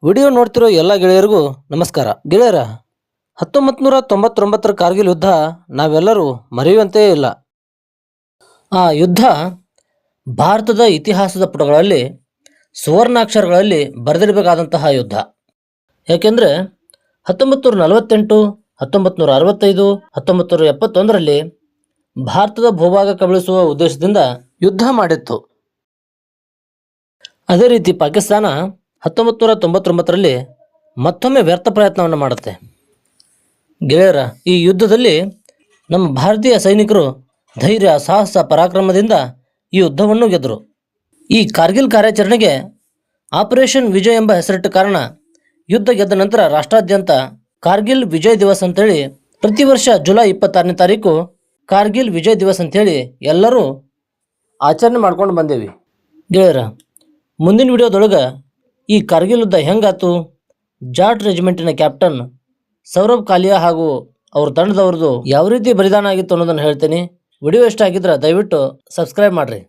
Video ನೋಡ್ತಿರೋ ಎಲ್ಲ ಗೆಳೆಯರಿಗೂ ನಮಸ್ಕಾರ. ಗೆಳೆಯರ, 1999ರ ಕಾರ್ಗಿಲ್ ಯುದ್ಧ ನಾವೆಲ್ಲರೂ ಮರೆಯುವಂತೆ ಇಲ್ಲ. ಆ ಯುದ್ಧ ಭಾರತದ ಇತಿಹಾಸದ ಪುಟಗಳಲ್ಲಿ ಸುವರ್ಣಾಕ್ಷರಗಳಲ್ಲಿ ಬರೆದಿಡಬೇಕಾದಂತಹ ಯುದ್ಧ. ಯಾಕೆಂದರೆ 1948, 1965, 1971ರಲ್ಲಿ ಭಾರತದ ಭೂಭಾಗ ಕಬಳಿಸುವ ಉದ್ದೇಶದಿಂದ ಯುದ್ಧ ಮಾಡಿತ್ತು. ಅದೇ ರೀತಿ ಪಾಕಿಸ್ತಾನ 1999ರಲ್ಲಿ ಮತ್ತೊಮ್ಮೆ ವ್ಯರ್ಥ ಪ್ರಯತ್ನವನ್ನು ಮಾಡುತ್ತೆ. ಗೆಳೆಯರ, ಈ ಯುದ್ಧದಲ್ಲಿ ನಮ್ಮ ಭಾರತೀಯ ಸೈನಿಕರು ಧೈರ್ಯ, ಸಾಹಸ, ಪರಾಕ್ರಮದಿಂದ ಈ ಯುದ್ಧವನ್ನು ಗೆದ್ದರು. ಈ ಕಾರ್ಗಿಲ್ ಕಾರ್ಯಾಚರಣೆಗೆ ಆಪರೇಷನ್ ವಿಜಯ್ ಎಂಬ ಹೆಸರಿಟ್ಟ ಕಾರಣ ಯುದ್ಧ ಗೆದ್ದ ನಂತರ ರಾಷ್ಟ್ರಾದ್ಯಂತ ಕಾರ್ಗಿಲ್ ವಿಜಯ್ ದಿವಸ್ ಅಂತೇಳಿ ಪ್ರತಿ ವರ್ಷ ಜುಲೈ 26ನೇ ತಾರೀಕು ಕಾರ್ಗಿಲ್ ವಿಜಯ್ ದಿವಸ್ ಅಂಥೇಳಿ ಎಲ್ಲರೂ ಆಚರಣೆ ಮಾಡ್ಕೊಂಡು ಬಂದೇವಿ. ಗೆಳೆಯರ, ಮುಂದಿನ ವಿಡಿಯೋದೊಳಗೆ ಈ ಕಾರ್ಗಿಲ್ ಯುದ್ಧ ಹೆಂಗಾತು, ಜಾಟ್ ರೆಜಿಮೆಂಟಿನ ಕ್ಯಾಪ್ಟನ್ ಸೌರಭ್ ಕಾಲಿಯಾ ಹಾಗೂ ಅವ್ರ ತಂಡದವ್ರದ್ದು ಯಾವ ರೀತಿ ಬಲಿದಾನ ಆಗಿತ್ತು ಅನ್ನೋದನ್ನು ಹೇಳ್ತೀನಿ. ವಿಡಿಯೋ ಇಷ್ಟ ಆಗಿದ್ರೆ ದಯವಿಟ್ಟು ಸಬ್ಸ್ಕ್ರೈಬ್ ಮಾಡಿರಿ.